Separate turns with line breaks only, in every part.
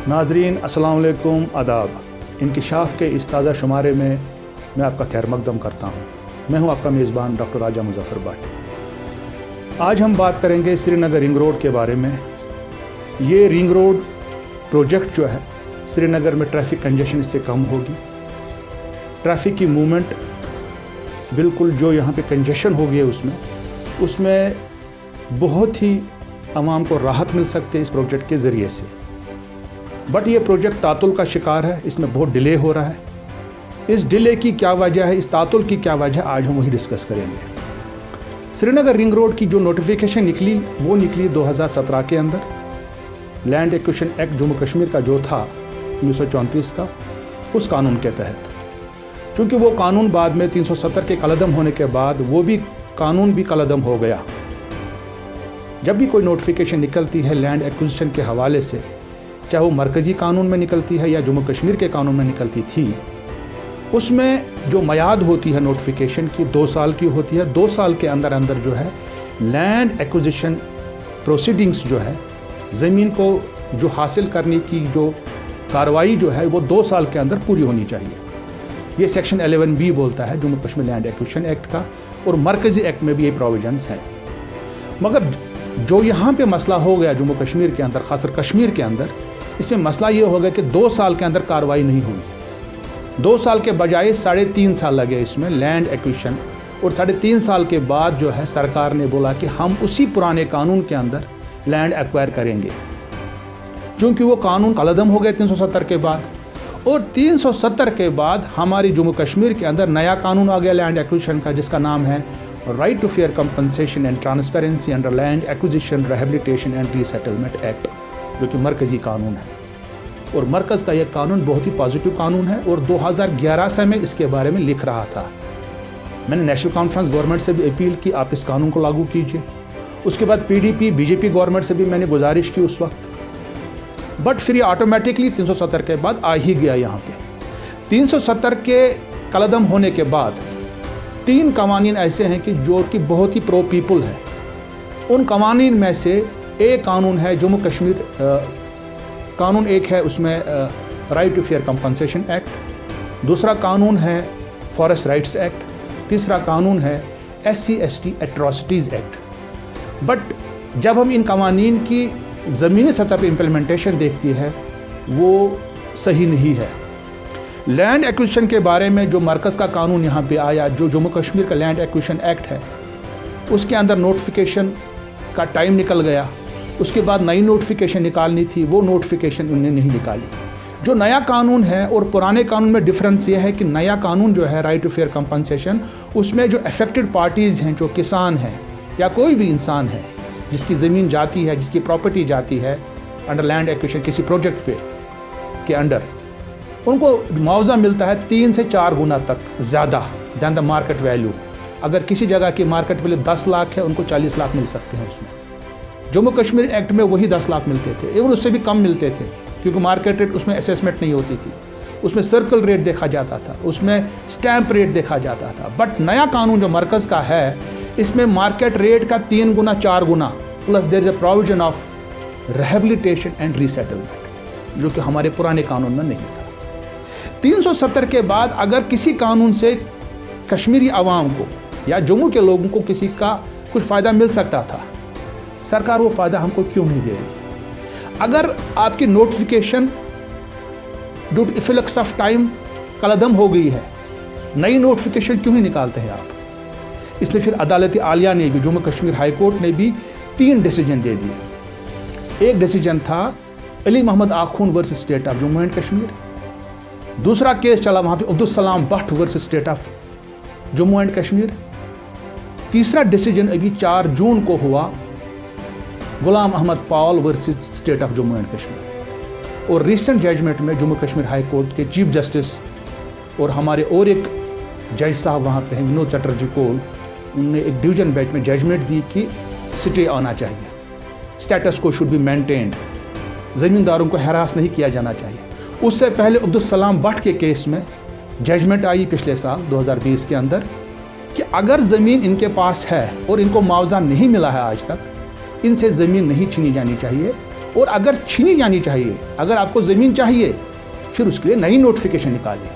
नाजरीन अस्सलाम वालेकुम, आदाब। इंकिशाफ के इस ताज़ा शुमारे में मैं आपका खैर मकदम करता हूँ। मैं हूँ आपका मेज़बान डॉक्टर राजा मुज़फ़्फ़र भट्ट। आज हम बात करेंगे श्रीनगर रिंग रोड के बारे में। ये रिंग रोड प्रोजेक्ट जो है, श्रीनगर में ट्रैफिक कंजेशन इससे कम होगी। ट्रैफिक की मूवमेंट बिल्कुल जो यहाँ पे कंजेशन हो गई है उसमें बहुत ही आवाम को राहत मिल सकती है इस प्रोजेक्ट के ज़रिए से। बट ये प्रोजेक्ट तातुल का शिकार है, इसमें बहुत डिले हो रहा है। इस डिले की क्या वजह है, इस तातुल की क्या वजह है, आज हम वही डिस्कस करेंगे। श्रीनगर रिंग रोड की जो नोटिफिकेशन निकली वो निकली 2017 के अंदर। Land acquisition act Jammu Kashmir का जो था 1934 का, उस कानून के तहत। चूँकि वो कानून बाद में 370 के कलअदम होने के बाद वो भी कानून भी कलअदम हो गया। जब भी कोई नोटिफिकेशन निकलती है लैंड एक्विजिशन के हवाले से, चाहे वो मरकज़ी कानून में निकलती है या जम्मू कश्मीर के कानून में निकलती थी, उसमें जो मयाद होती है नोटिफिकेशन की 2 साल की होती है। 2 साल के अंदर अंदर जो है लैंड एक्विजिशन प्रोसीडिंग्स जो है, ज़मीन को जो हासिल करने की जो कार्रवाई जो है वो 2 साल के अंदर पूरी होनी चाहिए। ये सेक्शन 11B बोलता है Jammu Kashmir land acquisition act का, और मरकज़ी एक्ट में भी ये प्रोविजंस हैं। मगर जो यहाँ पे मसला हो गया जम्मू कश्मीर के अंदर, ख़ासकर कश्मीर के अंदर, इसमें मसला ये हो गया कि 2 साल के अंदर कार्रवाई नहीं हुई। 2 साल के बजाय 3.5 साल लगे इसमें लैंड एक्विजिशन, और 3.5 साल के बाद जो है सरकार ने बोला कि हम उसी पुराने कानून के अंदर लैंड एक्वायर करेंगे। चूँकि वो कानून कलअदम हो गए 370 के बाद, और 370 के बाद हमारी जम्मू कश्मीर के अंदर नया कानून आ गया लैंड एक्विजिशन का, जिसका नाम है right to fair compensation and transparency under land acquisition rehabilitation and resettlement act, जो कि मरकज़ी कानून है। और मरकज़ का यह कानून बहुत ही पॉजिटिव कानून है, और 2011 से मैं इसके बारे में लिख रहा था। मैंने नेशनल कॉन्फ्रेंस गवर्नमेंट से भी अपील की, आप इस कानून को लागू कीजिए। उसके बाद PDP BJP गवर्नमेंट से भी मैंने गुजारिश की उस वक्त। बट फिर ये ऑटोमेटिकली 370 के बाद आ ही गया। यहाँ पे 370 के कलअदम होने के बाद 3 कवानीन ऐसे हैं कि जो कि बहुत ही प्रो पीपल है। उन कवानीन में से एक कानून है जम्मू कश्मीर कानून, एक है उसमें right to fair compensation act, दूसरा कानून है फॉरेस्ट राइट्स एक्ट, तीसरा कानून है SC/ST एट्रॉसिटीज़ एक्ट। बट जब हम इन कवानीन की ज़मीनी सतह पर इम्प्लीमेंटेशन देखती है वो सही नहीं है। लैंड एक्विजिशन के बारे में जो मरकज़ का कानून यहाँ पे आया, जो जम्मू कश्मीर का लैंड एक्विजिशन एक्ट है, उसके अंदर नोटिफिकेशन का टाइम निकल गया। उसके बाद नई नोटिफिकेशन निकालनी थी, वो नोटिफिकेशन उन्होंने नहीं निकाली। जो नया कानून है और पुराने कानून में डिफरेंस ये है कि नया कानून जो है राइट टू फेयर कंपनसेशन, उसमें जो अफेक्टेड पार्टीज़ हैं, जो किसान हैं या कोई भी इंसान है जिसकी ज़मीन जाती है, जिसकी प्रॉपर्टी जाती है अंडर लैंड एक्विजिशन किसी प्रोजेक्ट पे के अंडर, उनको मुआवजा मिलता है 3 से 4 गुना तक ज़्यादा दैन द मार्केट वैल्यू। अगर किसी जगह की मार्केट वैल्यू 10 लाख है, उनको 40 लाख मिल सकते हैं उसमें। जम्मू कश्मीर एक्ट में वही 10 लाख मिलते थे, एवं उससे भी कम मिलते थे, क्योंकि मार्केट रेट उसमें असेसमेंट नहीं होती थी। उसमें सर्कल रेट देखा जाता था, उसमें स्टैंप रेट देखा जाता था। बट नया कानून जो मरकज़ का है, इसमें मार्केट रेट का 3 गुना 4 गुना, plus there is a provision of rehabilitation and resettlement, जो कि हमारे पुराने कानून में नहीं था। 370 के बाद अगर किसी कानून से कश्मीरी आवाम को या जम्मू के लोगों को किसी का कुछ फ़ायदा मिल सकता था, सरकार वो फ़ायदा हमको क्यों नहीं दे रही? अगर आपकी notification due to effects of time कलअदम हो गई है, नई नोटिफिकेशन क्यों नहीं निकालते हैं आप? इसलिए फिर अदालत आलिया ने भी, जम्मू कश्मीर हाई कोर्ट ने भी 3 डिसीजन दे दिए। एक डिसीजन था Ali Mohammad Akhoon versus state of Jammu and Kashmir. दूसरा केस चला वहाँ पे Abdul Salam Bhat versus state of Jammu and Kashmir. तीसरा डिसीजन अभी 4 जून को हुआ, Ghulam Ahmad Paul versus state of Jammu and Kashmir. और रिसेंट जजमेंट में जम्मू कश्मीर हाई कोर्ट के चीफ जस्टिस और हमारे और एक जज साहब वहाँ पे हैं, विनोद चटर्जी कोल, उन्होंने एक डिवीजन बेंच में जजमेंट दी कि स्टे आना चाहिए, स्टेटस को शुड बी मेंटेन्ड, ज़मींदारों को हरास नहीं किया जाना चाहिए। उससे पहले अब्दुल सलाम भट्ट के केस में जजमेंट आई पिछले साल 2020 के अंदर कि अगर ज़मीन इनके पास है और इनको मुआवजा नहीं मिला है आज तक, इनसे ज़मीन नहीं छीनी जानी चाहिए اور اگر چھینی جانی چاہیے، اگر آپ کو زمین چاہیے پھر اس کے لیے نئی نوٹیفیکیشن نکالیے۔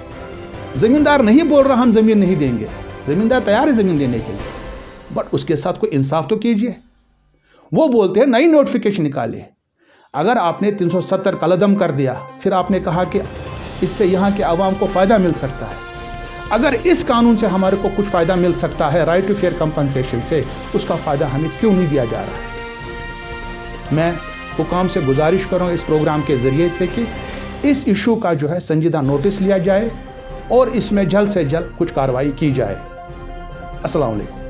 زمیندار نہیں بول رہا ہم زمین نہیں دیں گے، زمیندار تیار ہے زمین دینے کے لیے، بٹ اس کے ساتھ کوئی انصاف تو کیجیے۔ وہ بولتے ہیں نئی نوٹیفیکیشن نکالیے۔ اگر آپ نے 370 قلعدم کر دیا، پھر آپ نے کہا کہ اس سے یہاں کے عوام کو فائدہ مل سکتا ہے، اگر اس قانون سے ہمارے کو کچھ فائدہ مل سکتا ہے رائٹ ٹو فیئر کمپنسیشن سے، اس کا فائدہ ہمیں کیوں نہیں دیا جا رہا ہے؟ میں حکام سے گزارش کروں اس پروگرام کے ذریعے سے کہ اس ایشو کا جو ہے سنجیدہ نوٹس لیا جائے اور اس میں جلد سے جلد کچھ کارروائی کی جائے۔ السلام علیکم۔